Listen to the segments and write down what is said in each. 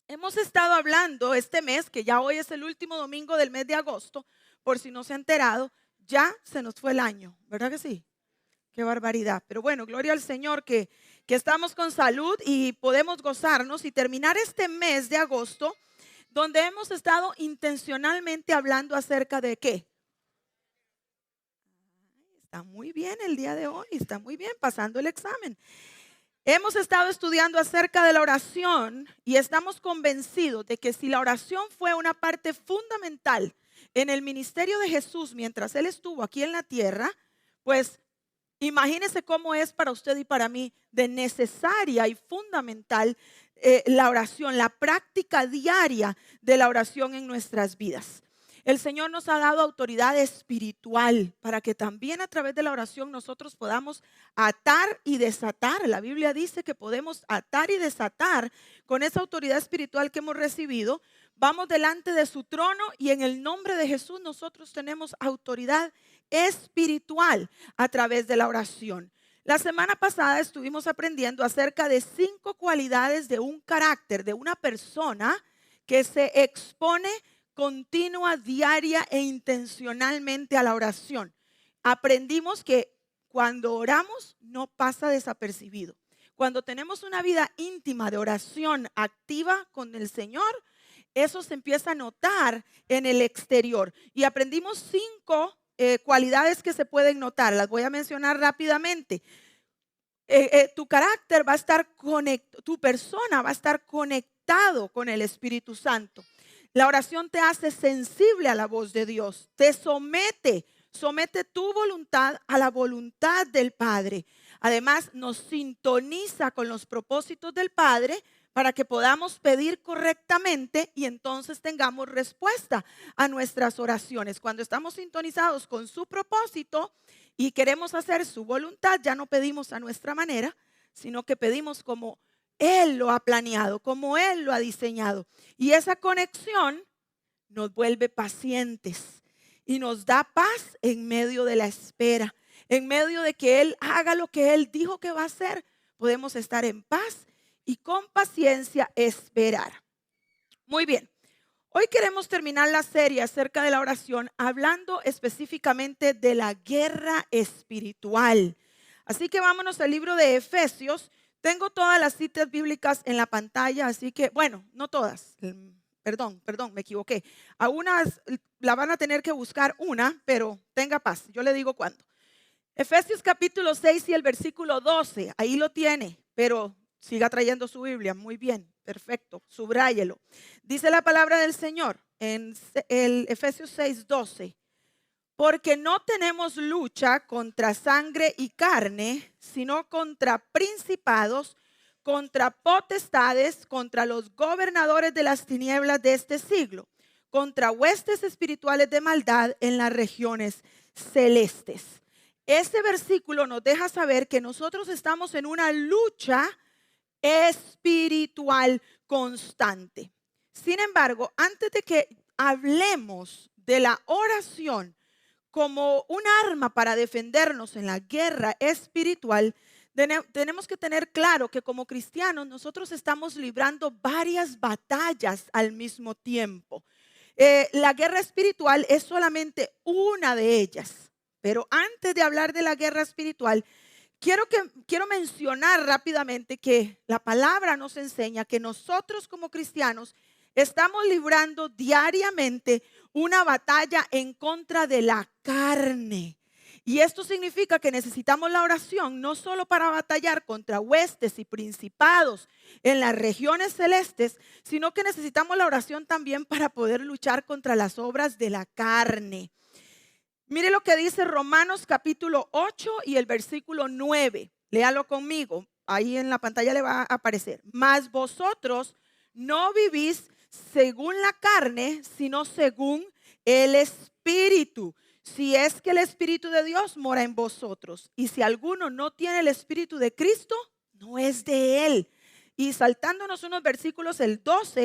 Hemos estado hablando este mes, que ya hoy es el último domingo del mes de agosto, por si no se ha enterado, ya se nos fue el año, ¿verdad que sí? Qué barbaridad. Pero bueno, gloria al Señor que estamos con salud y podemos gozarnos y terminar este mes de agosto, donde hemos estado intencionalmente hablando acerca de qué. Está muy bien el día de hoy, está muy bien pasando el examen. Hemos estado estudiando acerca de la oración y estamos convencidos de que si la oración fue una parte fundamental en el ministerio de Jesús mientras Él estuvo aquí en la tierra, pues imagínese cómo es para usted y para mí de necesaria y fundamental la oración, la práctica diaria de la oración en nuestras vidas. El Señor nos ha dado autoridad espiritual para que también a través de la oración nosotros podamos atar y desatar. La Biblia dice que podemos atar y desatar con esa autoridad espiritual que hemos recibido. Vamos delante de su trono y en el nombre de Jesús nosotros tenemos autoridad espiritual a través de la oración. La semana pasada estuvimos aprendiendo acerca de 5 cualidades de un carácter, de una persona que se expone continua, diaria e intencionalmente a la oración. Aprendimos que cuando oramos no pasa desapercibido. Cuando tenemos una vida íntima de oración activa con el Señor, eso se empieza a notar en el exterior. Y aprendimos 5 cualidades que se pueden notar. Las voy a mencionar rápidamente. Tu carácter va a estar conectado, tu persona va a estar conectado con el Espíritu Santo. La oración te hace sensible a la voz de Dios, te somete tu voluntad a la voluntad del Padre. Además, nos sintoniza con los propósitos del Padre para que podamos pedir correctamente y entonces tengamos respuesta a nuestras oraciones. Cuando estamos sintonizados con su propósito y queremos hacer su voluntad, ya no pedimos a nuestra manera, sino que pedimos como Él lo ha planeado, como Él lo ha diseñado. Y esa conexión nos vuelve pacientes y nos da paz en medio de la espera. En medio de que Él haga lo que Él dijo que va a hacer, podemos estar en paz y con paciencia esperar. Muy bien. Hoy queremos terminar la serie acerca de la oración hablando específicamente de la guerra espiritual. Así que vámonos al libro de Efesios. Tengo todas las citas bíblicas en la pantalla, así que, bueno, no todas. Perdón, me equivoqué. A unas la van a tener que buscar una, pero tenga paz. Yo le digo cuándo. Efesios capítulo 6 y el versículo 12. Ahí lo tiene, pero siga trayendo su Biblia. Muy bien, perfecto. Subráyelo. Dice la palabra del Señor en el Efesios 6, 12. Porque no tenemos lucha contra sangre y carne, sino contra principados, contra potestades, contra los gobernadores de las tinieblas de este siglo, contra huestes espirituales de maldad en las regiones celestes. Este versículo nos deja saber que nosotros estamos en una lucha espiritual constante. Sin embargo, antes de que hablemos de la oración como un arma para defendernos en la guerra espiritual, tenemos que tener claro que como cristianos nosotros estamos librando varias batallas al mismo tiempo. La guerra espiritual es solamente una de ellas. Pero antes de hablar de la guerra espiritual, quiero mencionar rápidamente que la palabra nos enseña que nosotros como cristianos estamos librando diariamente una batalla en contra de la carne. Y esto significa que necesitamos la oración no solo para batallar contra huestes y principados en las regiones celestes, sino que necesitamos la oración también para poder luchar contra las obras de la carne. Mire lo que dice Romanos capítulo 8 y el versículo 9. Léalo conmigo. Ahí en la pantalla le va a aparecer. Mas vosotros no vivís según la carne, sino según el Espíritu. Si es que el Espíritu de Dios mora en vosotros. Y si alguno no tiene el Espíritu de Cristo, no es de Él. Y saltándonos unos versículos, el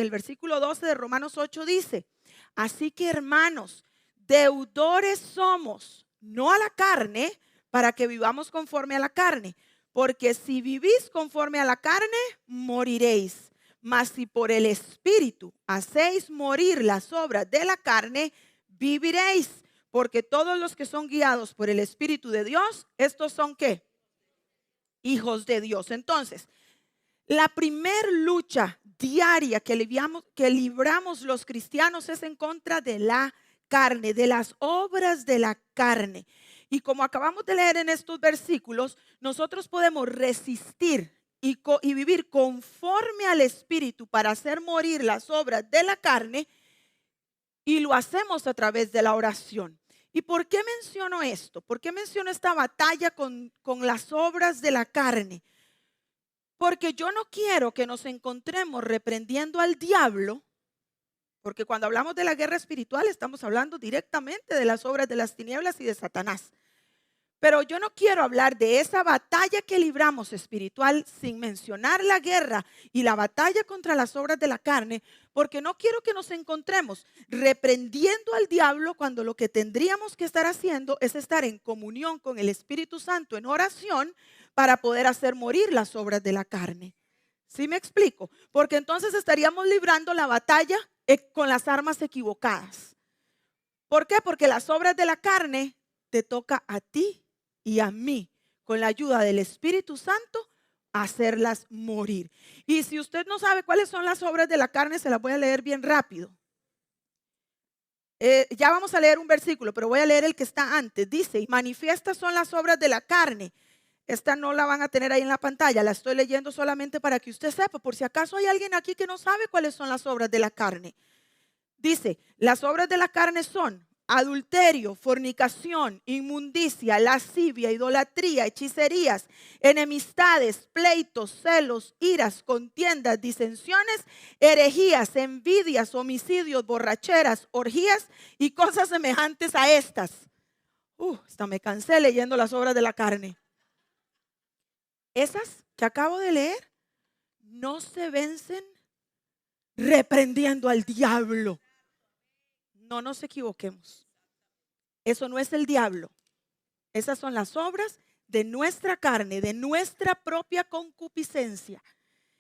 versículo 12 de Romanos 8 dice: así que hermanos, deudores somos, no a la carne, para que vivamos conforme a la carne. Porque si vivís conforme a la carne, moriréis. Mas si por el Espíritu hacéis morir las obras de la carne, viviréis. Porque todos los que son guiados por el Espíritu de Dios, estos son ¿qué? Hijos de Dios. Entonces, la primer lucha diaria que libramos los cristianos es en contra de la carne, de las obras de la carne. Y como acabamos de leer en estos versículos, nosotros podemos resistir y vivir conforme al Espíritu para hacer morir las obras de la carne, y lo hacemos a través de la oración. ¿Y por qué menciono esto? ¿Por qué menciono esta batalla con las obras de la carne? Porque yo no quiero que nos encontremos reprendiendo al diablo, porque cuando hablamos de la guerra espiritual estamos hablando directamente de las obras de las tinieblas y de Satanás. Pero yo no quiero hablar de esa batalla que libramos espiritual sin mencionar la guerra y la batalla contra las obras de la carne, porque no quiero que nos encontremos reprendiendo al diablo cuando lo que tendríamos que estar haciendo es estar en comunión con el Espíritu Santo en oración para poder hacer morir las obras de la carne. ¿Sí me explico? Porque entonces estaríamos librando la batalla con las armas equivocadas. ¿Por qué? Porque las obras de la carne te toca a ti y a mí, con la ayuda del Espíritu Santo, hacerlas morir. Y si usted no sabe cuáles son las obras de la carne, se las voy a leer bien rápido. Ya vamos a leer un versículo, pero voy a leer el que está antes. Dice, y manifiestas son las obras de la carne. Esta no la van a tener ahí en la pantalla, la estoy leyendo solamente para que usted sepa, por si acaso hay alguien aquí que no sabe cuáles son las obras de la carne. Dice, las obras de la carne son adulterio, fornicación, inmundicia, lascivia, idolatría, hechicerías, enemistades, pleitos, celos, iras, contiendas, disensiones, herejías, envidias, homicidios, borracheras, orgías y cosas semejantes a estas. Hasta me cansé leyendo las obras de la carne. Esas que acabo de leer no se vencen reprendiendo al diablo. No nos equivoquemos. Eso no es el diablo. Esas son las obras de nuestra carne, de nuestra propia concupiscencia.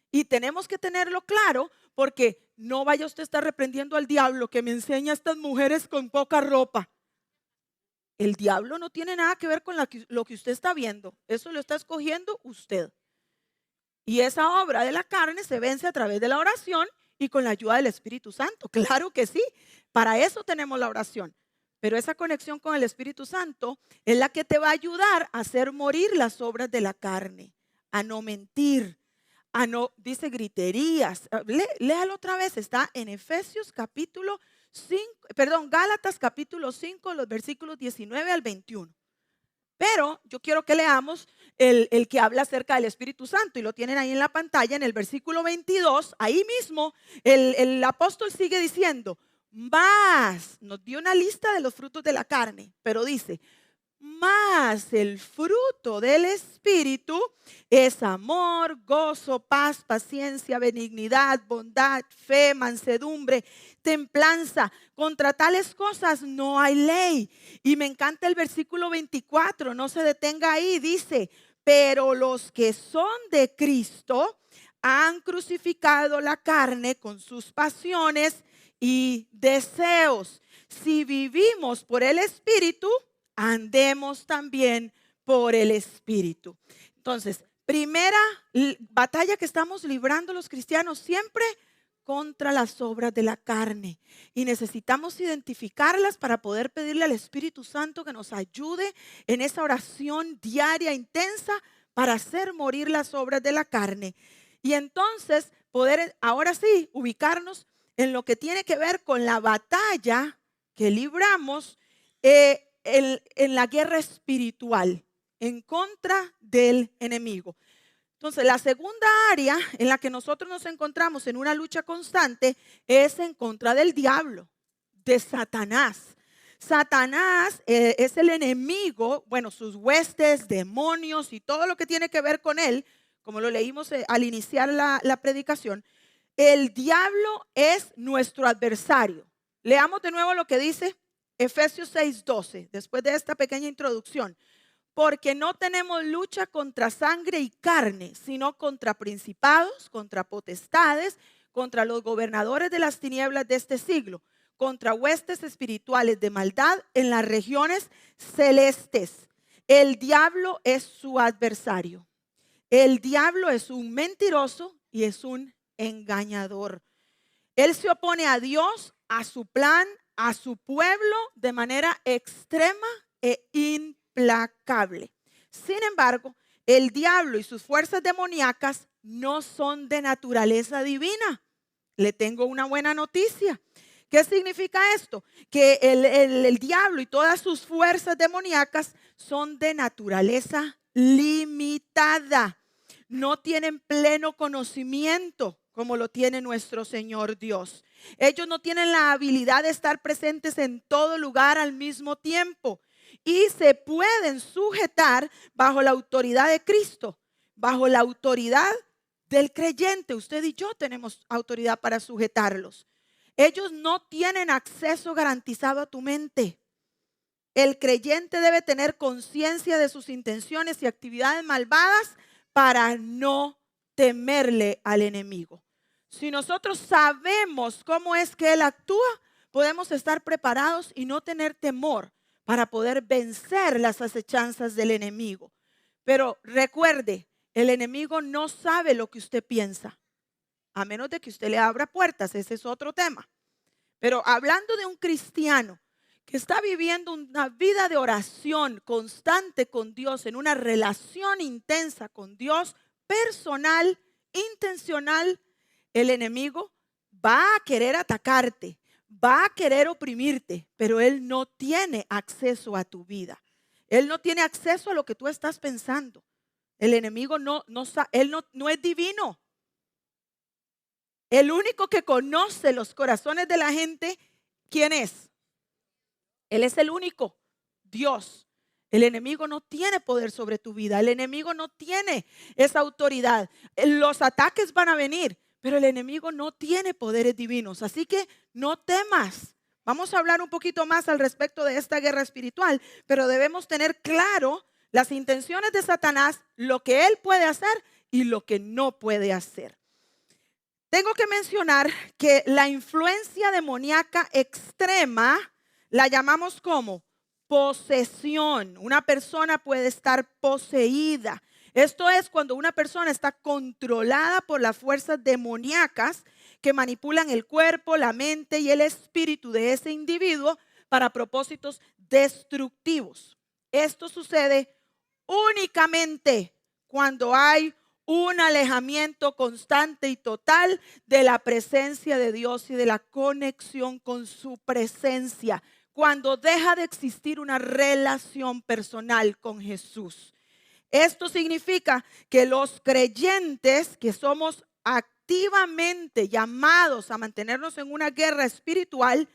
Y tenemos que tenerlo claro, porque no vaya usted a estar reprendiendo al diablo que me enseña a estas mujeres con poca ropa. El diablo no tiene nada que ver con lo que usted está viendo. Eso lo está escogiendo usted. Y esa obra de la carne se vence a través de la oración y con la ayuda del Espíritu Santo. Claro que sí, para eso tenemos la oración. Pero esa conexión con el Espíritu Santo es la que te va a ayudar a hacer morir las obras de la carne, a no mentir, a no, dice griterías. Léalo otra vez, está en Efesios capítulo 5, Gálatas capítulo 5, los versículos 19 al 21. Pero yo quiero que leamos el que habla acerca del Espíritu Santo, y lo tienen ahí en la pantalla, en el versículo 22. Ahí mismo el apóstol sigue diciendo, más, nos dio una lista de los frutos de la carne, pero dice, más el fruto del Espíritu es amor, gozo, paz, paciencia, benignidad, bondad, fe, mansedumbre, templanza. Contra tales cosas no hay ley. Y me encanta el versículo 24, no se detenga ahí, dice, pero los que son de Cristo han crucificado la carne con sus pasiones y deseos. Si vivimos por el Espíritu, andemos también por el Espíritu. Entonces, primera batalla que estamos librando los cristianos siempre contra las obras de la carne. Y necesitamos identificarlas para poder pedirle al Espíritu Santo que nos ayude en esa oración diaria intensa para hacer morir las obras de la carne. Y entonces poder ahora sí ubicarnos en lo que tiene que ver con la batalla que libramos en la guerra espiritual en contra del enemigo. Entonces, la segunda área en la que nosotros nos encontramos en una lucha constante es en contra del diablo, de Satanás. Satanás es el enemigo, bueno, sus huestes, demonios y todo lo que tiene que ver con él, como lo leímos al iniciar la predicación. El diablo es nuestro adversario. Leamos de nuevo lo que dice Efesios 6:12, después de esta pequeña introducción. porque no tenemos lucha contra sangre y carne, sino contra principados, contra potestades, contra los gobernadores de las tinieblas de este siglo, contra huestes espirituales de maldad en las regiones celestes. El diablo es su adversario. El diablo es un mentiroso y es un engañador. Él se opone a Dios, a su plan, a su pueblo de manera extrema e implacable. Sin embargo, el diablo y sus fuerzas demoníacas no son de naturaleza divina. Le tengo una buena noticia. ¿Qué significa esto? Que el diablo y todas sus fuerzas demoníacas son de naturaleza limitada. No tienen pleno conocimiento como lo tiene nuestro Señor Dios. Ellos no tienen la habilidad de estar presentes en todo lugar al mismo tiempo y se pueden sujetar bajo la autoridad de Cristo, bajo la autoridad del creyente. Usted y yo tenemos autoridad para sujetarlos. Ellos no tienen acceso garantizado a tu mente. El creyente debe tener conciencia de sus intenciones y actividades malvadas para no temerle al enemigo. Si nosotros sabemos cómo es que él actúa, podemos estar preparados y no tener temor para poder vencer las acechanzas del enemigo. Pero recuerde, el enemigo no sabe lo que usted piensa, a menos de que usted le abra puertas. Ese es otro tema. Pero hablando de un cristiano que está viviendo una vida de oración constante con Dios, en una relación intensa con Dios, personal, intencional, el enemigo va a querer atacarte, va a querer oprimirte, pero él no tiene acceso a tu vida. Él no tiene acceso a lo que tú estás pensando. El enemigo él no es divino. El único que conoce los corazones de la gente, ¿quién es? Él es el único, Dios. El enemigo no tiene poder sobre tu vida. El enemigo no tiene esa autoridad. Los ataques van a venir, pero el enemigo no tiene poderes divinos. Así que no temas. Vamos a hablar un poquito más al respecto de esta guerra espiritual, pero debemos tener claro las intenciones de Satanás, lo que él puede hacer y lo que no puede hacer. Tengo que mencionar que la influencia demoníaca extrema la llamamos como posesión. Una persona puede estar poseída. Esto es cuando una persona está controlada por las fuerzas demoníacas que manipulan el cuerpo, la mente y el espíritu de ese individuo para propósitos destructivos. Esto sucede únicamente cuando hay un alejamiento constante y total de la presencia de Dios y de la conexión con su presencia. Cuando deja de existir una relación personal con Jesús. Esto significa que los creyentes que somos activamente llamados a mantenernos en una guerra espiritual,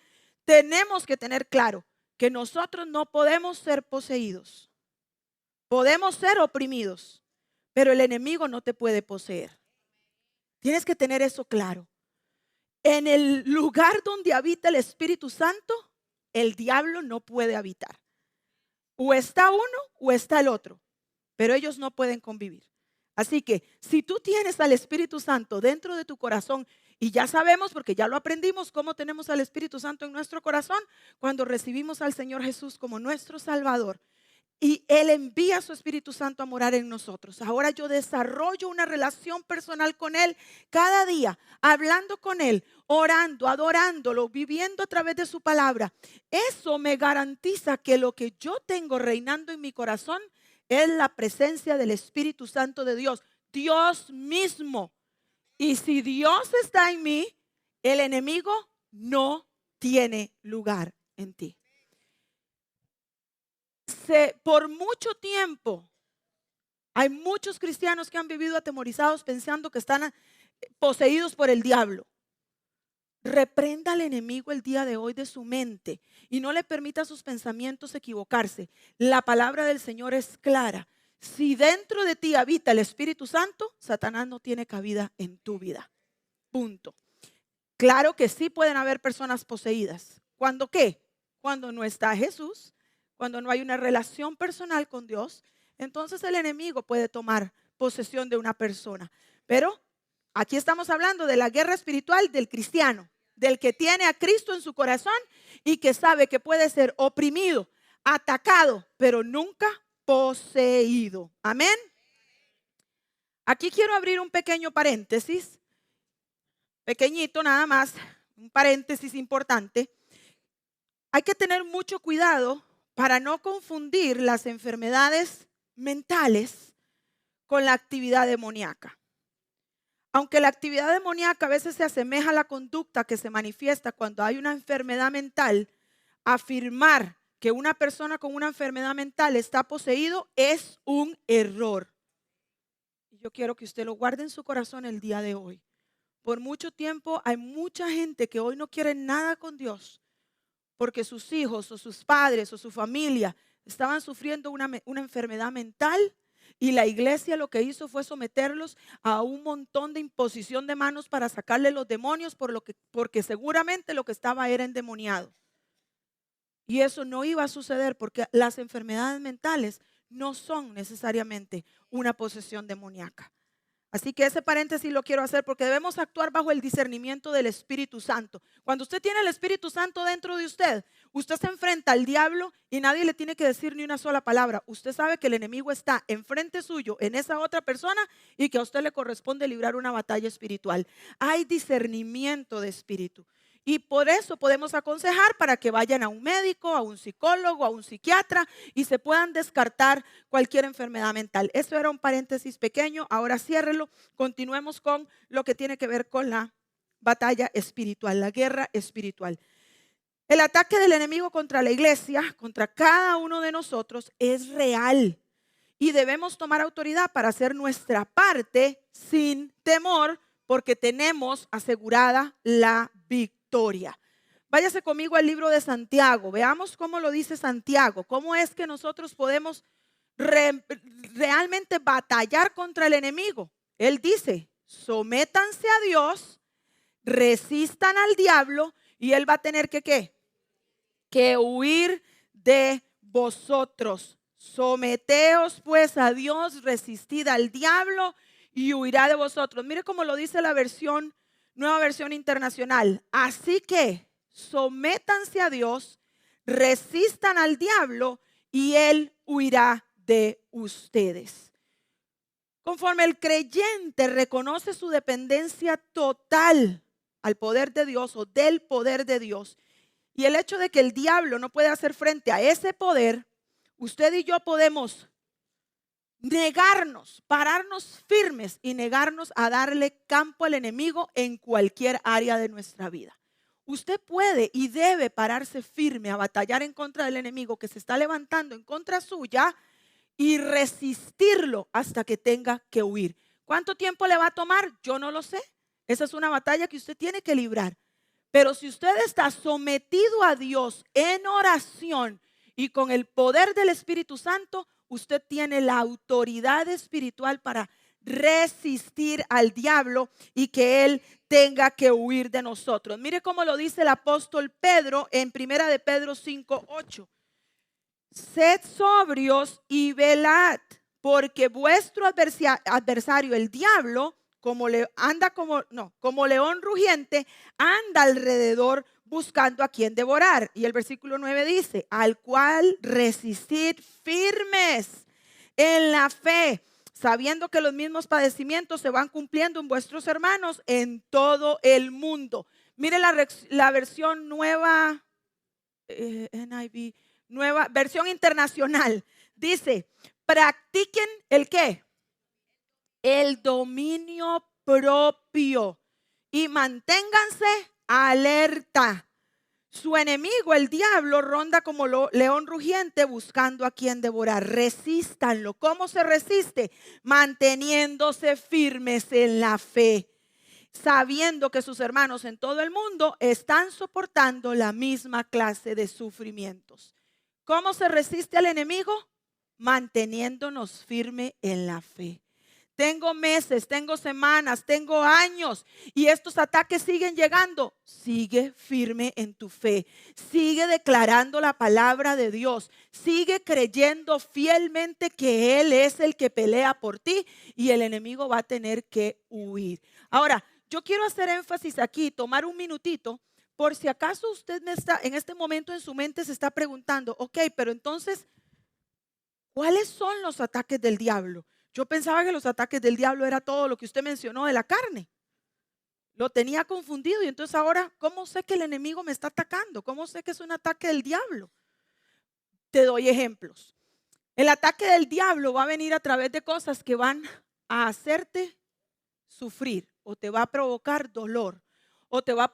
tenemos que tener claro que nosotros no podemos ser poseídos. Podemos ser oprimidos, pero el enemigo no te puede poseer. Tienes que tener eso claro. En el lugar donde habita el Espíritu Santo, el diablo no puede habitar. O está uno o está el otro, pero ellos no pueden convivir. Así que si tú tienes al Espíritu Santo dentro de tu corazón, y ya sabemos porque ya lo aprendimos cómo tenemos al Espíritu Santo en nuestro corazón, cuando recibimos al Señor Jesús como nuestro Salvador, y Él envía a su Espíritu Santo a morar en nosotros. Ahora yo desarrollo una relación personal con Él cada día, hablando con Él, orando, adorándolo, viviendo a través de su palabra. Eso me garantiza que lo que yo tengo reinando en mi corazón es la presencia del Espíritu Santo de Dios, Dios mismo. Y si Dios está en mí, el enemigo no tiene lugar en ti. Por mucho tiempo hay muchos cristianos que han vivido atemorizados pensando que están poseídos por el diablo. Reprenda al enemigo el día de hoy de su mente y no le permita a sus pensamientos equivocarse. La palabra del Señor es clara. Si dentro de ti habita el Espíritu Santo, Satanás no tiene cabida en tu vida. Punto. Claro que sí pueden haber personas poseídas. ¿Cuándo qué? Cuando no está Jesús, cuando no hay una relación personal con Dios, entonces el enemigo puede tomar posesión de una persona. Pero aquí estamos hablando de la guerra espiritual del cristiano, del que tiene a Cristo en su corazón y que sabe que puede ser oprimido, atacado, pero nunca poseído. Amén. Aquí quiero abrir un pequeño paréntesis, pequeñito nada más, un paréntesis importante. Hay que tener mucho cuidado para no confundir las enfermedades mentales con la actividad demoníaca. Aunque la actividad demoníaca a veces se asemeja a la conducta que se manifiesta cuando hay una enfermedad mental, afirmar que una persona con una enfermedad mental está poseído es un error. Y yo quiero que usted lo guarde en su corazón el día de hoy. Por mucho tiempo hay mucha gente que hoy no quiere nada con Dios porque sus hijos o sus padres o su familia estaban sufriendo una enfermedad mental. Y la iglesia lo que hizo fue someterlos a un montón de imposición de manos para sacarle los demonios porque seguramente lo que estaba era endemoniado. Y eso no iba a suceder porque las enfermedades mentales no son necesariamente una posesión demoníaca. Así que ese paréntesis lo quiero hacer porque debemos actuar bajo el discernimiento del Espíritu Santo. Cuando usted tiene el Espíritu Santo dentro de usted, usted se enfrenta al diablo y nadie le tiene que decir ni una sola palabra. Usted sabe que el enemigo está enfrente suyo, en esa otra persona, y que a usted le corresponde librar una batalla espiritual. Hay discernimiento de espíritu. Y por eso podemos aconsejar para que vayan a un médico, a un psicólogo, a un psiquiatra y se puedan descartar cualquier enfermedad mental. Eso era un paréntesis pequeño, ahora ciérrelo. Continuemos con lo que tiene que ver con la batalla espiritual, la guerra espiritual. El ataque del enemigo contra la iglesia, contra cada uno de nosotros, es real. Y debemos tomar autoridad para hacer nuestra parte sin temor, porque tenemos asegurada la victoria. Váyase conmigo al libro de Santiago. Veamos cómo lo dice Santiago. Cómo es que nosotros podemos realmente batallar contra el enemigo. Él dice, sométanse a Dios, resistan al diablo y él va a tener que ¿qué? Que huir de vosotros. Someteos pues a Dios, resistid al diablo y huirá de vosotros. Mire cómo lo dice la Nueva Versión Internacional. Así que sométanse a Dios, resistan al diablo y él huirá de ustedes. Conforme el creyente reconoce su dependencia total al poder de Dios o del poder de Dios, y el hecho de que el diablo no puede hacer frente a ese poder, usted y yo podemos negarnos, pararnos firmes y negarnos a darle campo al enemigo en cualquier área de nuestra vida. Usted puede y debe pararse firme a batallar en contra del enemigo que se está levantando en contra suya y resistirlo hasta que tenga que huir. ¿Cuánto tiempo le va a tomar? Yo no lo sé. Esa es una batalla que usted tiene que librar. Pero si usted está sometido a Dios en oración y con el poder del Espíritu Santo, usted tiene la autoridad espiritual para resistir al diablo y que él tenga que huir de nosotros. Mire cómo lo dice el apóstol Pedro en 1 de Pedro 5:8. Sed sobrios y velad, porque vuestro adversario, el diablo, como león rugiente, anda alrededor buscando a quien devorar. Y el versículo 9 dice, al cual resistid firmes en la fe, sabiendo que los mismos padecimientos se van cumpliendo en vuestros hermanos en todo el mundo. Mire la versión nueva, NIV, nueva versión internacional. Dice, practiquen ¿el qué? El dominio propio y manténganse alerta. Su enemigo, el diablo, ronda como león rugiente buscando a quien devorar. Resístanlo. ¿Cómo se resiste? Manteniéndose firmes en la fe, sabiendo que sus hermanos en todo el mundo están soportando la misma clase de sufrimientos. ¿Cómo se resiste al enemigo? Manteniéndonos firmes en la fe. tengo meses, tengo semanas, tengo años y estos ataques siguen llegando. Sigue firme en tu fe, sigue declarando la palabra de Dios, sigue creyendo fielmente que Él es el que pelea por ti y el enemigo va a tener que huir. Ahora, yo quiero hacer énfasis aquí, tomar un minutito, por si acaso usted en este momento en su mente se está preguntando, ok, pero entonces, ¿cuáles son los ataques del diablo? Yo pensaba que los ataques del diablo era todo lo que usted mencionó de la carne. Lo tenía confundido y entonces ahora, ¿cómo sé que el enemigo me está atacando? ¿Cómo sé que es un ataque del diablo? Te doy ejemplos. El ataque del diablo va a venir a través de cosas que van a hacerte sufrir o te va a provocar dolor o te va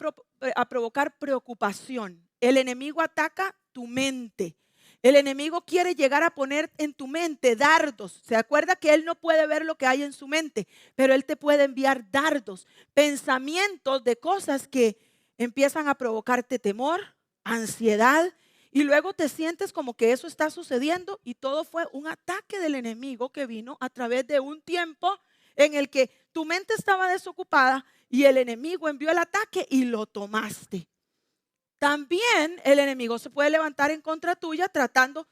a provocar preocupación. El enemigo ataca tu mente. El enemigo quiere llegar a poner en tu mente dardos. Se acuerda que él no puede ver lo que hay en su mente, pero él te puede enviar dardos, pensamientos de cosas que empiezan a provocarte temor, ansiedad, y luego te sientes como que eso está sucediendo y todo fue un ataque del enemigo que vino a través de un tiempo en el que tu mente estaba desocupada y el enemigo envió el ataque y lo tomaste. También el enemigo se puede levantar en contra tuya tratando,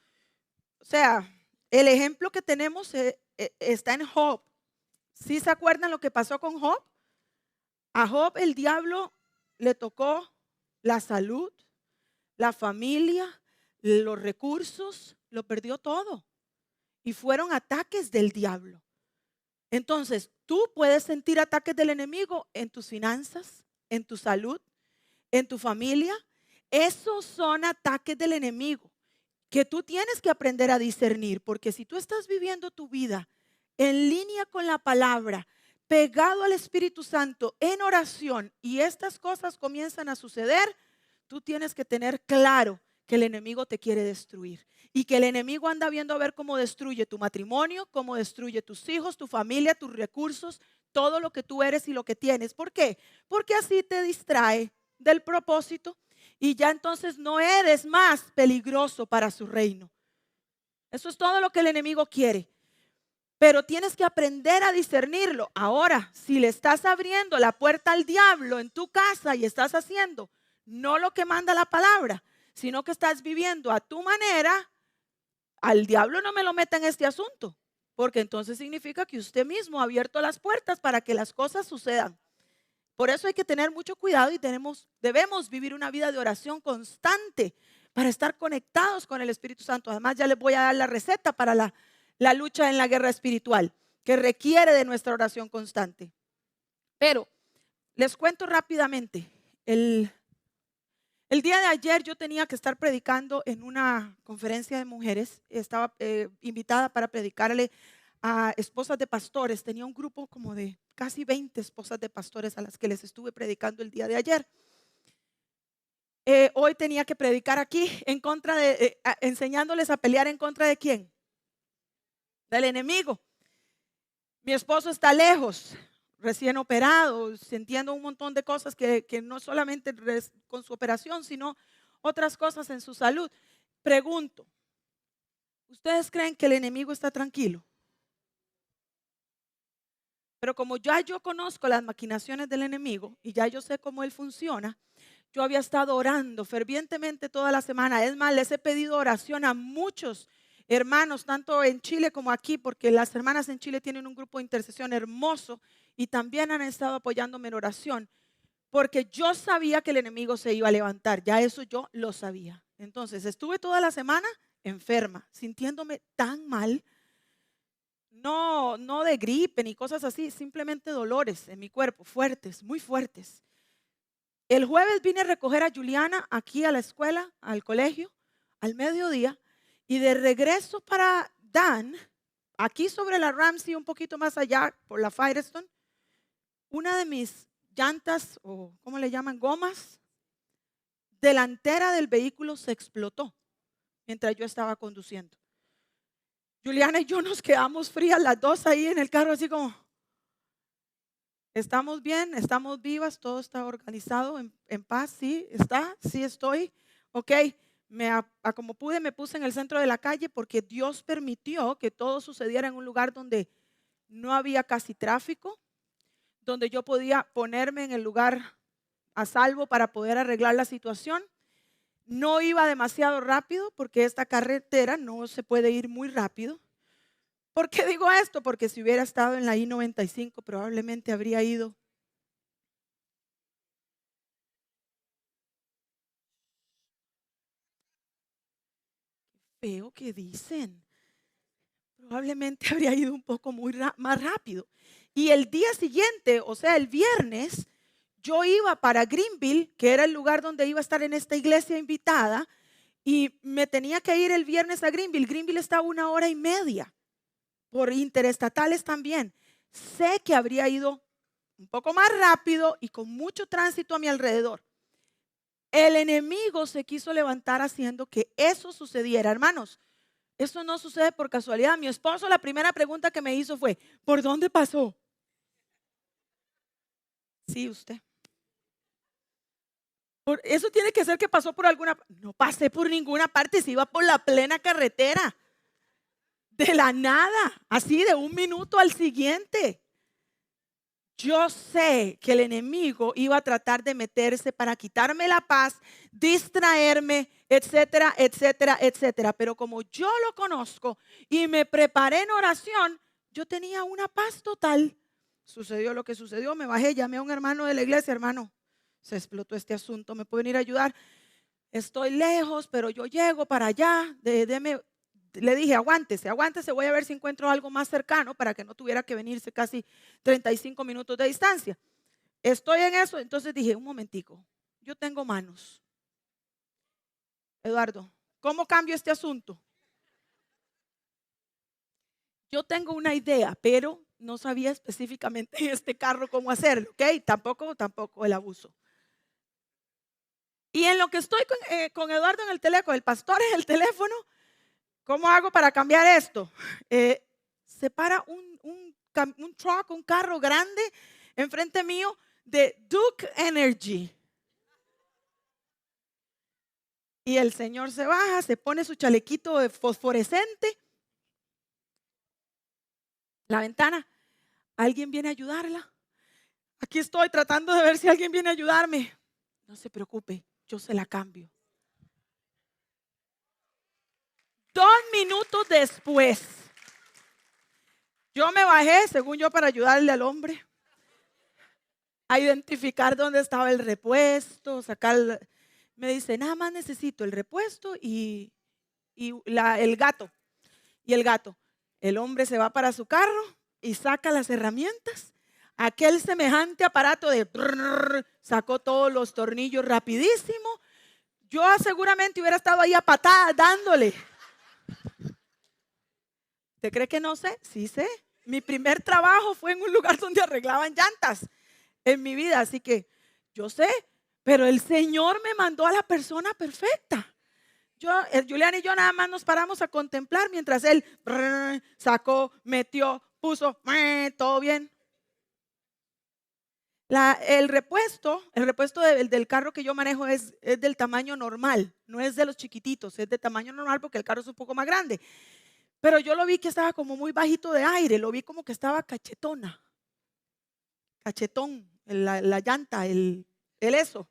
o sea, el ejemplo que tenemos está en Job. ¿Sí se acuerdan lo que pasó con Job? A Job el diablo le tocó la salud, la familia, los recursos, lo perdió todo. Y fueron ataques del diablo. Entonces, tú puedes sentir ataques del enemigo en tus finanzas, en tu salud, en tu familia. Esos son ataques del enemigo que tú tienes que aprender a discernir, porque si tú estás viviendo tu vida en línea con la palabra, pegado al Espíritu Santo en oración y estas cosas comienzan a suceder, tú tienes que tener claro que el enemigo te quiere destruir y que el enemigo anda viendo a ver cómo destruye tu matrimonio, cómo destruye tus hijos, tu familia, tus recursos, todo lo que tú eres y lo que tienes. ¿Por qué? Porque así te distrae del propósito y ya entonces no eres más peligroso para su reino. Eso es todo lo que el enemigo quiere. Pero tienes que aprender a discernirlo. Ahora, si le estás abriendo la puerta al diablo en tu casa y estás haciendo no lo que manda la palabra, sino que estás viviendo a tu manera, al diablo no me lo meta en este asunto, porque entonces significa que usted mismo ha abierto las puertas para que las cosas sucedan. Por eso hay que tener mucho cuidado y debemos vivir una vida de oración constante para estar conectados con el Espíritu Santo. Además, ya les voy a dar la receta para la lucha en la guerra espiritual, que requiere de nuestra oración constante. Pero les cuento rápidamente, el día de ayer yo tenía que estar predicando en una conferencia de mujeres. Estaba invitada para predicarle a esposas de pastores. Tenía un grupo como de casi 20 esposas de pastores a las que les estuve predicando el día de ayer. Hoy tenía que predicar aquí en contra enseñándoles a pelear en contra de ¿quién? Del enemigo. Mi esposo está lejos, recién operado, sintiendo un montón de cosas que no solamente con su operación, sino otras cosas en su salud. Pregunto, ¿ustedes creen que el enemigo está tranquilo? Pero como ya yo conozco las maquinaciones del enemigo y ya yo sé cómo él funciona, yo había estado orando fervientemente toda la semana. Es más, les he pedido oración a muchos hermanos, tanto en Chile como aquí, porque las hermanas en Chile tienen un grupo de intercesión hermoso y también han estado apoyándome en oración, porque yo sabía que el enemigo se iba a levantar. Ya eso yo lo sabía. Entonces estuve toda la semana enferma, sintiéndome tan mal. No de gripe ni cosas así, simplemente dolores en mi cuerpo, fuertes, muy fuertes. El jueves vine a recoger a Juliana aquí a la escuela, al colegio, al mediodía, y de regreso para Dan, aquí sobre la Ramsey, un poquito más allá, por la Firestone, una de mis llantas, o ¿cómo le llaman? Gomas, delantera del vehículo se explotó mientras yo estaba conduciendo. Juliana y yo nos quedamos frías las dos ahí en el carro, así como, ¿estamos bien? ¿Estamos vivas? ¿Todo está organizado? ¿En paz? ¿Sí? ¿Está? ¿Sí estoy? Ok, como pude me puse en el centro de la calle porque Dios permitió que todo sucediera en un lugar donde no había casi tráfico, donde yo podía ponerme en el lugar a salvo para poder arreglar la situación. No iba demasiado rápido porque esta carretera no se puede ir muy rápido. ¿Por qué digo esto? Porque si hubiera estado en la I-95 probablemente habría ido. Feo que dicen. Probablemente habría ido un poco más rápido. Y el día siguiente, o sea, el viernes, yo iba para Greenville, que era el lugar donde iba a estar en esta iglesia invitada, y me tenía que ir el viernes a Greenville. Greenville está a 1 hora y media, por interestatales también. Sé que habría ido un poco más rápido y con mucho tránsito a mi alrededor. El enemigo se quiso levantar haciendo que eso sucediera. Hermanos, eso no sucede por casualidad. Mi esposo, la primera pregunta que me hizo fue, ¿por dónde pasó? Sí, usted. Eso tiene que ser que pasó por alguna. No pasé por ninguna parte, se iba por la plena carretera. De la nada, así de un minuto al siguiente. Yo sé que el enemigo iba a tratar de meterse para quitarme la paz, distraerme, etcétera, etcétera, etcétera. Pero como yo lo conozco y me preparé en oración, yo tenía una paz total. Sucedió lo que sucedió, me bajé, llamé a un hermano de la iglesia, hermano, se explotó este asunto, ¿me pueden ir a ayudar? Estoy lejos, pero yo llego para allá, le dije, aguántese, aguántese, voy a ver si encuentro algo más cercano para que no tuviera que venirse casi 35 minutos de distancia. Estoy en eso, entonces dije, un momentico, yo tengo manos. Eduardo, ¿cómo cambio este asunto? Yo tengo una idea, pero no sabía específicamente en este carro cómo hacerlo, ¿ok? Tampoco el abuso. Y en lo que estoy con Eduardo en el teléfono, el pastor en el teléfono, ¿cómo hago para cambiar esto? Se para un truck, un carro grande enfrente mío de Duke Energy. Y el señor se baja, se pone su chalequito de fosforescente. La ventana. ¿Alguien viene a ayudarla? Aquí estoy tratando de ver si alguien viene a ayudarme. No se preocupe, yo se la cambio. 2 minutos después, yo me bajé, según yo, para ayudarle al hombre a identificar dónde estaba el repuesto, me dice, nada más necesito el repuesto y el gato. Y el gato, el hombre se va para su carro y saca las herramientas. Aquel semejante aparato sacó todos los tornillos rapidísimo. Yo seguramente hubiera estado ahí a patadas dándole. ¿Usted cree que no sé? Sí sé. Mi primer trabajo fue en un lugar donde arreglaban llantas en mi vida, así que yo sé, pero el Señor me mandó a la persona perfecta. Julián y yo nada más nos paramos a contemplar mientras él sacó, metió, puso, todo bien. El repuesto del carro que yo manejo es del tamaño normal, no es de los chiquititos, es de tamaño normal porque el carro es un poco más grande. Pero yo lo vi que estaba como muy bajito de aire, lo vi como que estaba cachetón, la llanta, el eso.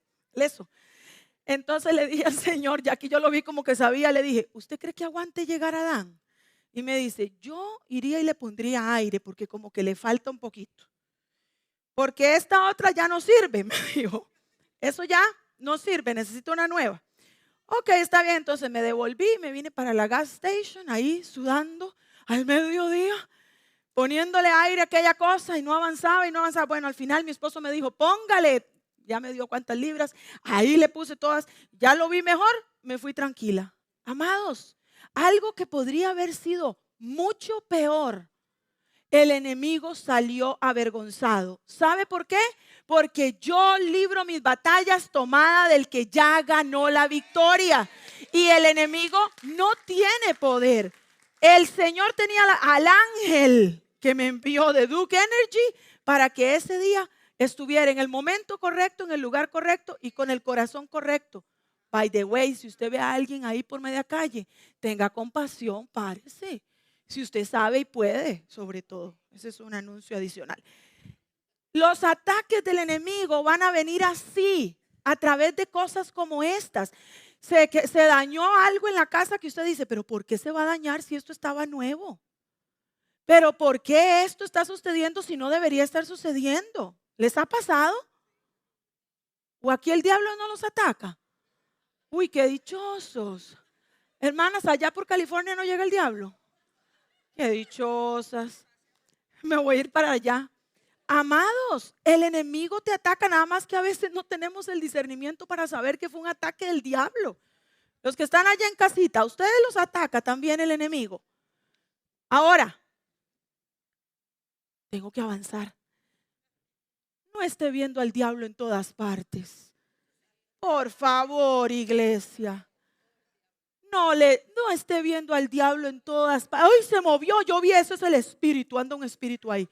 Entonces le dije al Señor, ya que yo lo vi como que sabía, le dije, ¿usted cree que aguante llegar a Dan? Y me dice, yo iría y le pondría aire porque como que le falta un poquito. Porque esta otra ya no sirve, me dijo. Eso ya no sirve, necesito una nueva. Ok, está bien, entonces me devolví, me vine para la gas station, ahí sudando al mediodía, poniéndole aire a aquella cosa y no avanzaba y no avanzaba. Bueno, al final mi esposo me dijo, póngale, ya me dio cuántas libras, ahí le puse todas, ya lo vi mejor, me fui tranquila. Amados, algo que podría haber sido mucho peor, el enemigo salió avergonzado. ¿Sabe por qué? Porque yo libro mis batallas tomada del que ya ganó la victoria. Y el enemigo no tiene poder. El Señor tenía al ángel que me envió de Duke Energy para que ese día estuviera en el momento correcto, en el lugar correcto y con el corazón correcto. By the way, si usted ve a alguien ahí por media calle, tenga compasión, párese. Si usted sabe y puede, sobre todo. Ese es un anuncio adicional. Los ataques del enemigo van a venir así, a través de cosas como estas. Se dañó algo en la casa que usted dice, pero ¿por qué se va a dañar si esto estaba nuevo? Pero ¿por qué esto está sucediendo si no debería estar sucediendo? ¿Les ha pasado? ¿O aquí el diablo no los ataca? Uy, qué dichosos. Hermanas, allá por California no llega el diablo. Qué dichosas. Me voy a ir para allá. Amados, el enemigo te ataca, nada más que a veces no tenemos el discernimiento para saber que fue un ataque del diablo. Los que están allá en casita, ustedes los ataca también el enemigo. Ahora, tengo que avanzar. No esté viendo al diablo en todas partes. Por favor, iglesia. No esté viendo al diablo en todas partes. ¡Ay, se movió! Yo vi eso, es el espíritu, anda un espíritu ahí.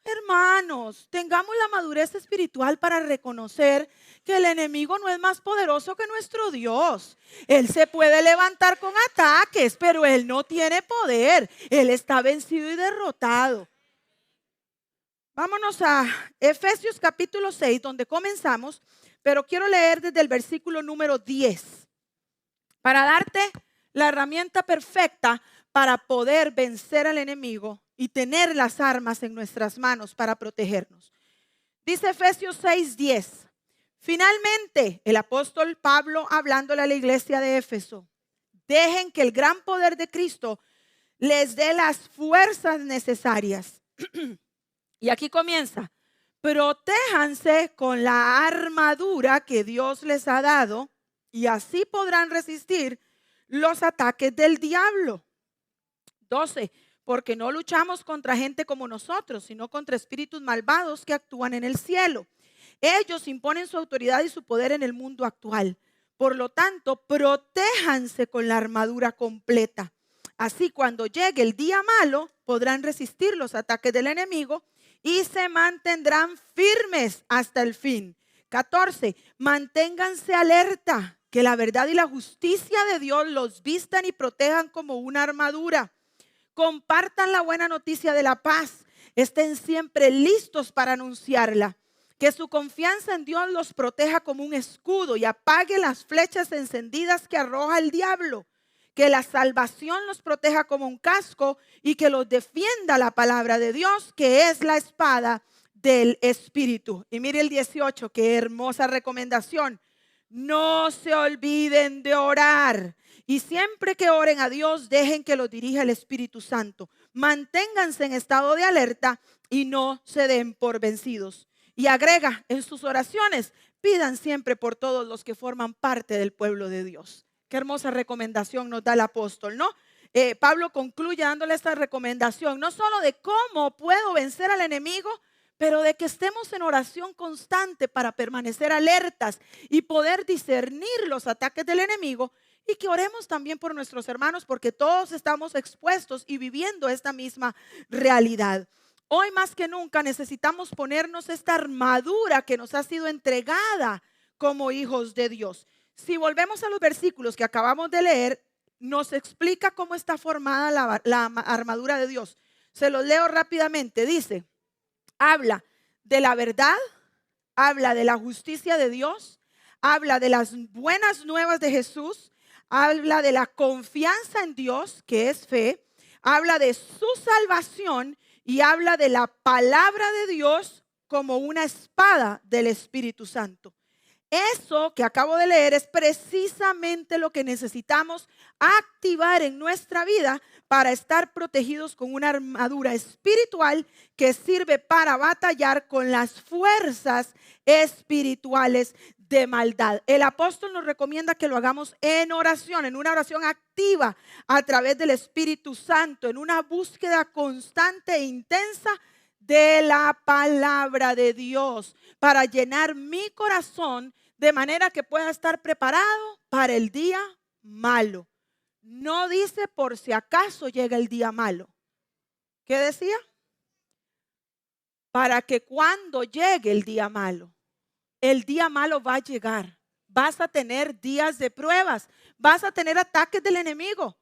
Hermanos, tengamos la madurez espiritual para reconocer que el enemigo no es más poderoso que nuestro Dios. Él se puede levantar con ataques, pero él no tiene poder. Él está vencido y derrotado. Vámonos a Efesios capítulo 6, donde comenzamos, pero quiero leer desde el versículo número 10 para darte la herramienta perfecta para poder vencer al enemigo y tener las armas en nuestras manos para protegernos. Dice Efesios 6:10. Finalmente, el apóstol Pablo hablándole a la iglesia de Éfeso, dejen que el gran poder de Cristo les dé las fuerzas necesarias. Y aquí comienza. Protéjanse con la armadura que Dios les ha dado y así podrán resistir los ataques del diablo. 12. Porque no luchamos contra gente como nosotros, sino contra espíritus malvados que actúan en el cielo. Ellos imponen su autoridad y su poder en el mundo actual. Por lo tanto, protéjanse con la armadura completa. Así, cuando llegue el día malo, podrán resistir los ataques del enemigo y se mantendrán firmes hasta el fin. 14. Manténganse alerta, que la verdad y la justicia de Dios los vistan y protejan como una armadura. Compartan la buena noticia de la paz. Estén siempre listos para anunciarla. Que su confianza en Dios los proteja como un escudo y apague las flechas encendidas que arroja el diablo. Que la salvación los proteja como un casco y que los defienda la palabra de Dios, que es la espada del Espíritu. Y mire el 18, qué hermosa recomendación. No se olviden de orar. Y siempre que oren a Dios, dejen que los dirija el Espíritu Santo. Manténganse en estado de alerta y no se den por vencidos. Y agrega, en sus oraciones, pidan siempre por todos los que forman parte del pueblo de Dios. Qué hermosa recomendación nos da el apóstol, ¿no? Pablo concluye dándole esta recomendación, no solo de cómo puedo vencer al enemigo, pero de que estemos en oración constante para permanecer alertas y poder discernir los ataques del enemigo. Y que oremos también por nuestros hermanos porque todos estamos expuestos y viviendo esta misma realidad. Hoy más que nunca necesitamos ponernos esta armadura que nos ha sido entregada como hijos de Dios. Si volvemos a los versículos que acabamos de leer, nos explica cómo está formada la armadura de Dios. Se los leo rápidamente. Dice, habla de la verdad, habla de la justicia de Dios, habla de las buenas nuevas de Jesús, habla de la confianza en Dios, que es fe, habla de su salvación y habla de la palabra de Dios como una espada del Espíritu Santo. Eso que acabo de leer es precisamente lo que necesitamos activar en nuestra vida para estar protegidos con una armadura espiritual que sirve para batallar con las fuerzas espirituales de maldad. El apóstol nos recomienda que lo hagamos en oración, en una oración activa a través del Espíritu Santo, en una búsqueda constante e intensa de la palabra de Dios para llenar mi corazón de manera que pueda estar preparado para el día malo. No dice por si acaso llega el día malo. ¿Qué decía? Para que cuando llegue el día malo va a llegar. Vas a tener días de pruebas, vas a tener ataques del enemigo.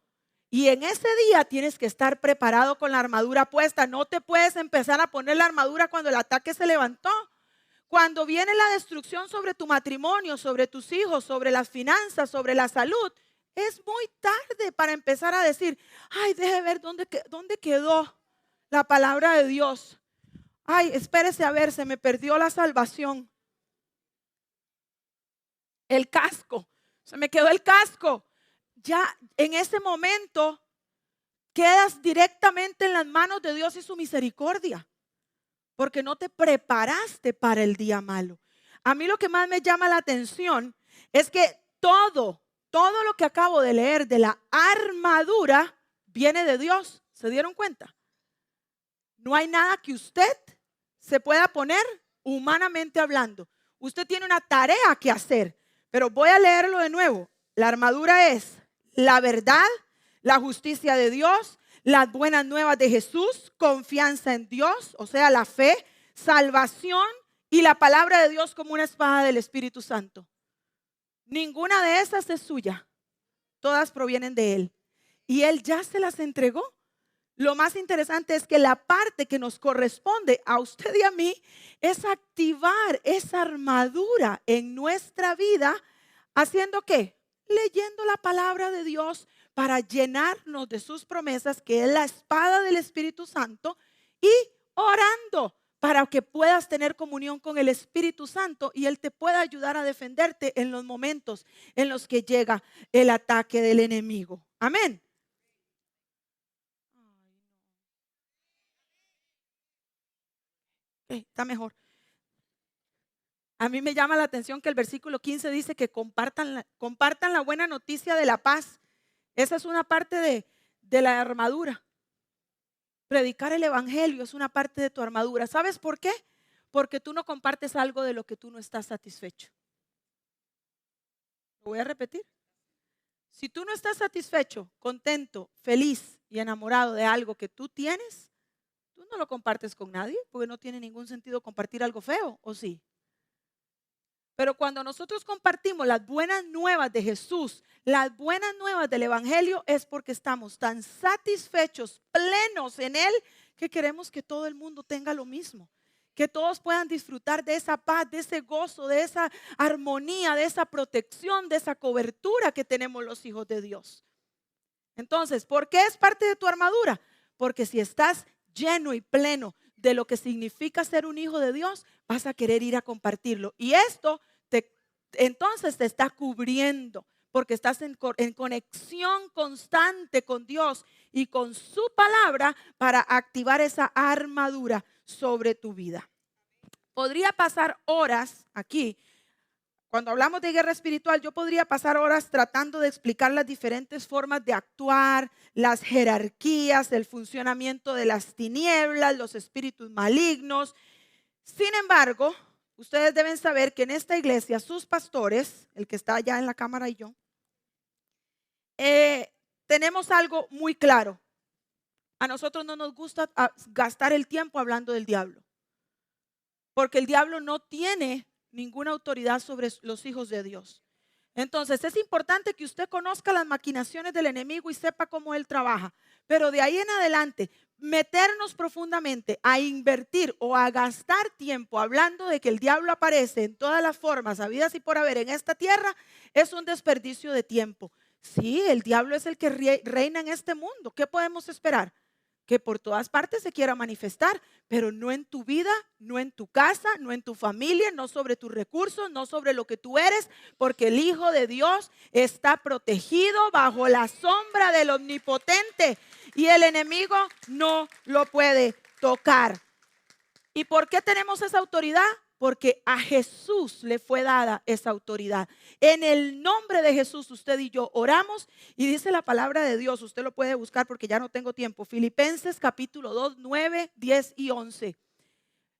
Y en ese día tienes que estar preparado con la armadura puesta. No te puedes empezar a poner la armadura cuando el ataque se levantó. Cuando viene la destrucción sobre tu matrimonio, sobre tus hijos, sobre las finanzas, sobre la salud, es muy tarde para empezar a decir, ay, deje ver dónde quedó la palabra de Dios. Ay, espérese a ver, se me perdió la salvación. El casco, se me quedó el casco. Ya en ese momento quedas directamente en las manos de Dios y su misericordia, porque no te preparaste para el día malo. A mí lo que más me llama la atención es que todo lo que acabo de leer de la armadura viene de Dios. ¿Se dieron cuenta? No hay nada que usted se pueda poner humanamente hablando. Usted tiene una tarea que hacer, pero voy a leerlo de nuevo. La armadura es la verdad, la justicia de Dios, las buenas nuevas de Jesús, confianza en Dios, o sea, la fe, salvación y la palabra de Dios como una espada del Espíritu Santo. Ninguna de esas es suya. Todas provienen de Él. Y Él ya se las entregó. Lo más interesante es que la parte que nos corresponde a usted y a mí es activar esa armadura en nuestra vida. ¿Haciendo qué? Leyendo la palabra de Dios para llenarnos de sus promesas, que es la espada del Espíritu Santo, y orando para que puedas tener comunión con el Espíritu Santo y Él te pueda ayudar a defenderte en los momentos en los que llega el ataque del enemigo. Amén. Está mejor. A mí me llama la atención que el versículo 15 dice que compartan la buena noticia de la paz. Esa es una parte de la armadura. Predicar el evangelio es una parte de tu armadura. ¿Sabes por qué? Porque tú no compartes algo de lo que tú no estás satisfecho. Lo voy a repetir. Si tú no estás satisfecho, contento, feliz y enamorado de algo que tú tienes, tú no lo compartes con nadie, porque no tiene ningún sentido compartir algo feo, ¿o sí? Pero cuando nosotros compartimos las buenas nuevas de Jesús, las buenas nuevas del evangelio, es porque estamos tan satisfechos, plenos en Él, que queremos que todo el mundo tenga lo mismo. Que todos puedan disfrutar de esa paz, de ese gozo, de esa armonía, de esa protección, de esa cobertura que tenemos los hijos de Dios. Entonces, ¿por qué es parte de tu armadura? Porque si estás lleno y pleno de lo que significa ser un hijo de Dios, vas a querer ir a compartirlo. Y esto entonces te está cubriendo, porque estás en conexión constante con Dios y con su palabra para activar esa armadura sobre tu vida. Podría pasar horas aquí. Cuando hablamos de guerra espiritual, yo podría pasar horas tratando de explicar las diferentes formas de actuar, las jerarquías, el funcionamiento de las tinieblas, los espíritus malignos. Sin embargo, ustedes deben saber que en esta iglesia, sus pastores, el que está allá en la cámara y yo, tenemos algo muy claro. A nosotros no nos gusta gastar el tiempo hablando del diablo, porque el diablo no tiene ninguna autoridad sobre los hijos de Dios. Entonces es importante que usted conozca las maquinaciones del enemigo y sepa cómo él trabaja. Pero de ahí en adelante, meternos profundamente a invertir o a gastar tiempo hablando de que el diablo aparece en todas las formas habidas y por haber en esta tierra, es un desperdicio de tiempo. Sí, el diablo es el que reina en este mundo. ¿Qué podemos esperar? Que por todas partes se quiera manifestar, pero no en tu vida, no en tu casa, no en tu familia, no sobre tus recursos, no sobre lo que tú eres, porque el Hijo de Dios está protegido bajo la sombra del Omnipotente y el enemigo no lo puede tocar. ¿Y por qué tenemos esa autoridad? Porque a Jesús le fue dada esa autoridad. En el nombre de Jesús usted y yo oramos y dice la palabra de Dios, usted lo puede buscar porque ya no tengo tiempo. Filipenses capítulo 2, 9, 10 y 11.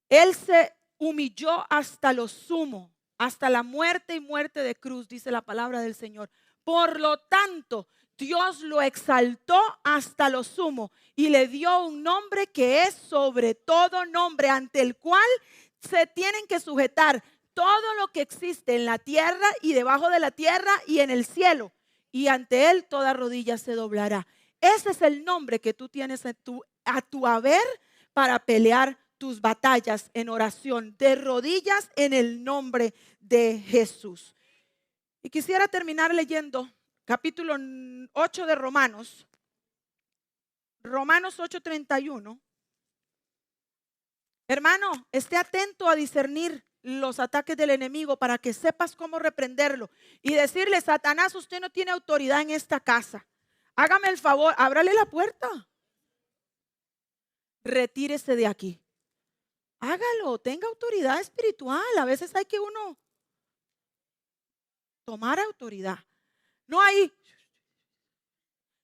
Él se humilló hasta lo sumo, hasta la muerte y muerte de cruz, dice la palabra del Señor. Por lo tanto, Dios lo exaltó hasta lo sumo y le dio un nombre que es sobre todo nombre, ante el cual se tienen que sujetar todo lo que existe en la tierra y debajo de la tierra y en el cielo. Y ante Él toda rodilla se doblará. Ese es el nombre que tú tienes a tu haber para pelear tus batallas en oración, de rodillas en el nombre de Jesús. Y quisiera terminar leyendo capítulo 8 de Romanos. Romanos 8:31. Hermano, esté atento a discernir los ataques del enemigo para que sepas cómo reprenderlo y decirle: Satanás, usted no tiene autoridad en esta casa. Hágame el favor, ábrale la puerta. Retírese de aquí. Hágalo, tenga autoridad espiritual. A veces hay que uno tomar autoridad. No hay.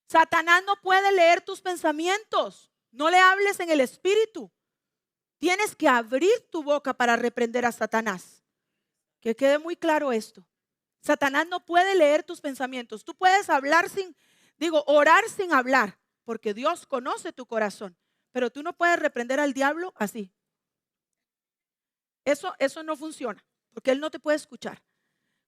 Satanás no puede leer tus pensamientos. No le hables en el espíritu. Tienes que abrir tu boca para reprender a Satanás. Que quede muy claro esto. Satanás no puede leer tus pensamientos. Tú puedes orar sin hablar, porque Dios conoce tu corazón. Pero tú no puedes reprender al diablo así. Eso no funciona, porque él no te puede escuchar.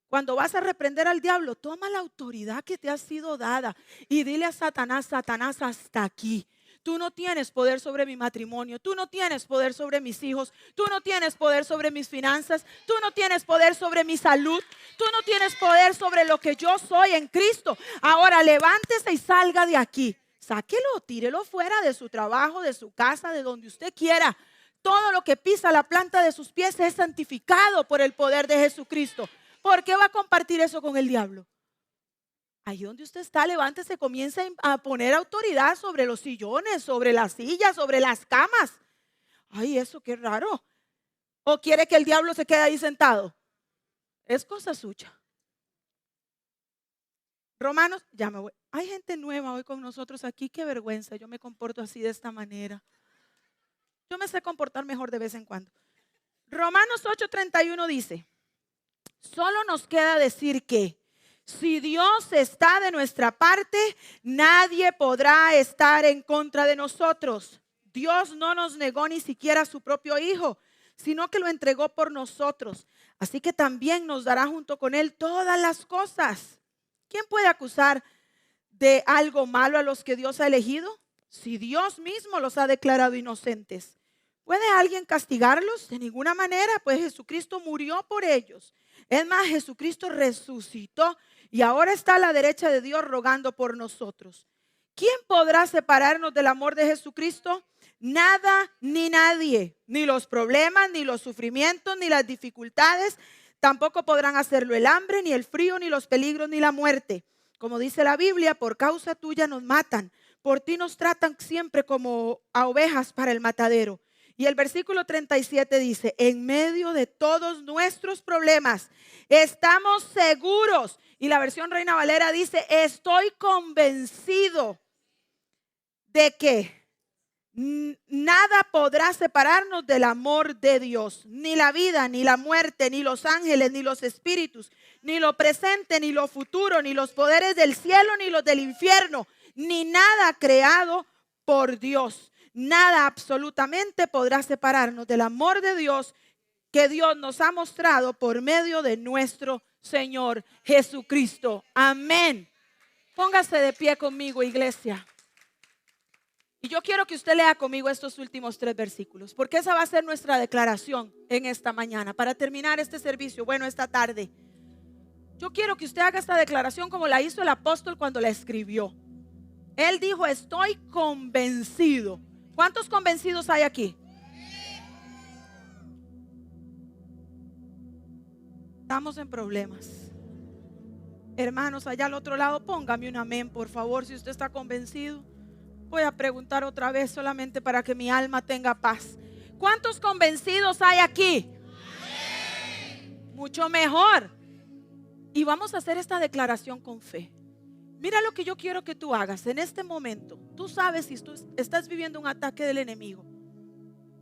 Cuando vas a reprender al diablo, toma la autoridad que te ha sido dada y dile a Satanás: Satanás, hasta aquí. Tú no tienes poder sobre mi matrimonio, tú no tienes poder sobre mis hijos, tú no tienes poder sobre mis finanzas, tú no tienes poder sobre mi salud, tú no tienes poder sobre lo que yo soy en Cristo. Ahora levántese y salga de aquí. Sáquelo, tírelo fuera de su trabajo, de su casa, de donde usted quiera. Todo lo que pisa la planta de sus pies es santificado por el poder de Jesucristo. ¿Por qué va a compartir eso con el diablo? Ahí donde usted está, levántese, comience a poner autoridad sobre los sillones, sobre las sillas, sobre las camas. Ay, eso qué raro. ¿O quiere que el diablo se quede ahí sentado? Es cosa suya. Romanos, ya me voy. Hay gente nueva hoy con nosotros aquí, qué vergüenza. Yo me comporto así, de esta manera. Yo me sé comportar mejor de vez en cuando. Romanos 8:31 dice: solo nos queda decir que si Dios está de nuestra parte, nadie podrá estar en contra de nosotros. Dios no nos negó ni siquiera a su propio Hijo, sino que lo entregó por nosotros. Así que también nos dará junto con Él todas las cosas. ¿Quién puede acusar de algo malo a los que Dios ha elegido? Si Dios mismo los ha declarado inocentes. ¿Puede alguien castigarlos? De ninguna manera, pues Jesucristo murió por ellos. Es más, Jesucristo resucitó y ahora está a la derecha de Dios rogando por nosotros. ¿Quién podrá separarnos del amor de Jesucristo? Nada ni nadie, ni los problemas, ni los sufrimientos, ni las dificultades. Tampoco podrán hacerlo el hambre, ni el frío, ni los peligros, ni la muerte. Como dice la Biblia, por causa tuya nos matan. Por ti nos tratan siempre como a ovejas para el matadero. Y el versículo 37 dice: en medio de todos nuestros problemas estamos seguros. Y la versión Reina Valera dice: estoy convencido de que nada podrá separarnos del amor de Dios. Ni la vida, ni la muerte, ni los ángeles, ni los espíritus, ni lo presente, ni lo futuro, ni los poderes del cielo, ni los del infierno, ni nada creado por Dios. Nada absolutamente podrá separarnos del amor de Dios que Dios nos ha mostrado por medio de nuestro Señor Jesucristo. Amén. Póngase de pie conmigo, iglesia. Y yo quiero que usted lea conmigo estos últimos 3 versículos, porque esa va a ser nuestra declaración en esta mañana, para terminar este servicio, esta tarde. Yo quiero que usted haga esta declaración como la hizo el apóstol cuando la escribió. Él dijo: estoy convencido. ¿Cuántos convencidos hay aquí? Estamos en problemas. Hermanos, allá al otro lado, póngame un amén, por favor, si usted está convencido. Voy a preguntar otra vez solamente para que mi alma tenga paz. ¿Cuántos convencidos hay aquí? Amén. Mucho mejor. Y vamos a hacer esta declaración con fe. Mira lo que yo quiero que tú hagas en este momento. Tú sabes si tú estás viviendo un ataque del enemigo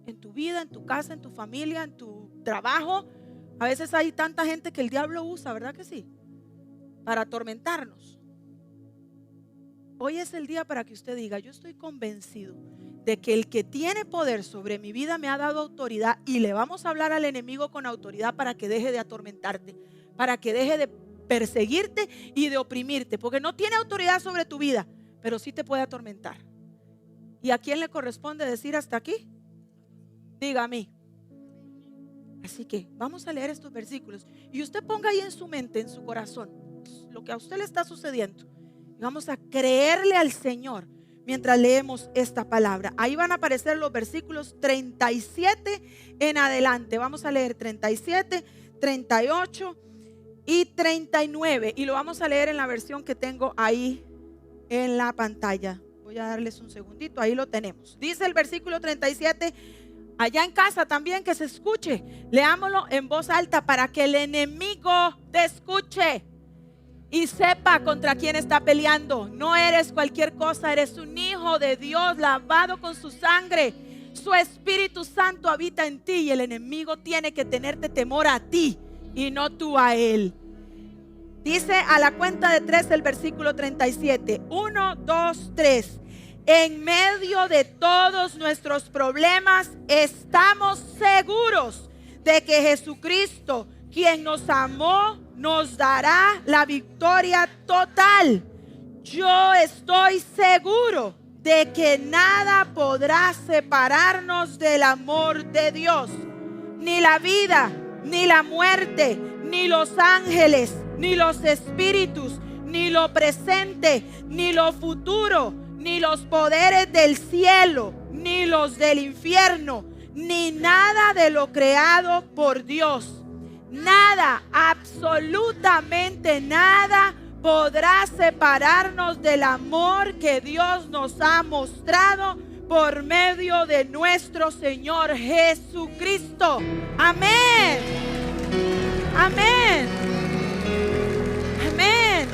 en tu vida, en tu casa, en tu familia, en tu trabajo. A veces hay tanta gente que el diablo usa, ¿verdad que sí? Para atormentarnos. Hoy es el día para que usted diga: yo estoy convencido de que el que tiene poder sobre mi vida me ha dado autoridad, y le vamos a hablar al enemigo con autoridad para que deje de atormentarte, para que deje de perseguirte y de oprimirte, porque no tiene autoridad sobre tu vida, pero sí te puede atormentar. ¿Y a quién le corresponde decir hasta aquí? Diga a mí. Así que vamos a leer estos versículos y usted ponga ahí en su mente, en su corazón, lo que a usted le está sucediendo. Vamos a creerle al Señor mientras leemos esta palabra. Ahí van a aparecer los versículos 37 en adelante. Vamos a leer 37, 38 y 39 y lo vamos a leer en la versión que tengo ahí en la pantalla. Voy a darles un segundito, ahí lo tenemos. Dice el versículo 37, allá en casa también que se escuche. Leámoslo en voz alta para que el enemigo te escuche y sepa contra quién está peleando. No eres cualquier cosa, eres un hijo de Dios lavado con su sangre. Su Espíritu Santo habita en ti y el enemigo tiene que tenerte temor a ti y no tú a él. Dice a la cuenta de 3 el versículo 37. 1, 2, 3. En medio de todos nuestros problemas estamos seguros de que Jesucristo, quien nos amó, nos dará la victoria total. Yo estoy seguro de que nada podrá separarnos del amor de Dios. Ni la vida, ni la muerte, ni los ángeles, ni los espíritus, ni lo presente, ni lo futuro, ni los poderes del cielo, ni los del infierno, ni nada de lo creado por Dios. Nada, absolutamente nada podrá separarnos del amor que Dios nos ha mostrado por medio de nuestro Señor Jesucristo. Amén. Amén. Amén.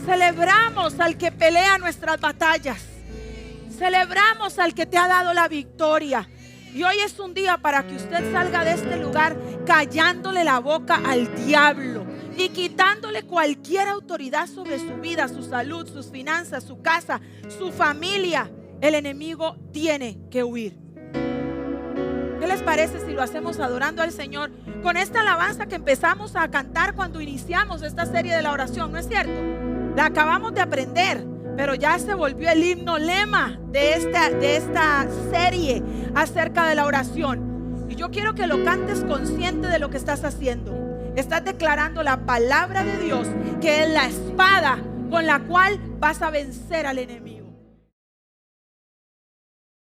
Celebramos al que pelea nuestras batallas. Celebramos al que te ha dado la victoria. Y hoy es un día para que usted salga de este lugar callándole la boca al diablo y quitándole cualquier autoridad sobre su vida, su salud, sus finanzas, su casa, su familia. El enemigo tiene que huir. ¿Qué les parece si lo hacemos adorando al Señor con esta alabanza que empezamos a cantar cuando iniciamos esta serie de la oración? ¿No es cierto? La acabamos de aprender, pero ya se volvió el himno lema de esta serie acerca de la oración. Y yo quiero que lo cantes consciente de lo que estás haciendo. Estás declarando la palabra de Dios, que es la espada con la cual vas a vencer al enemigo.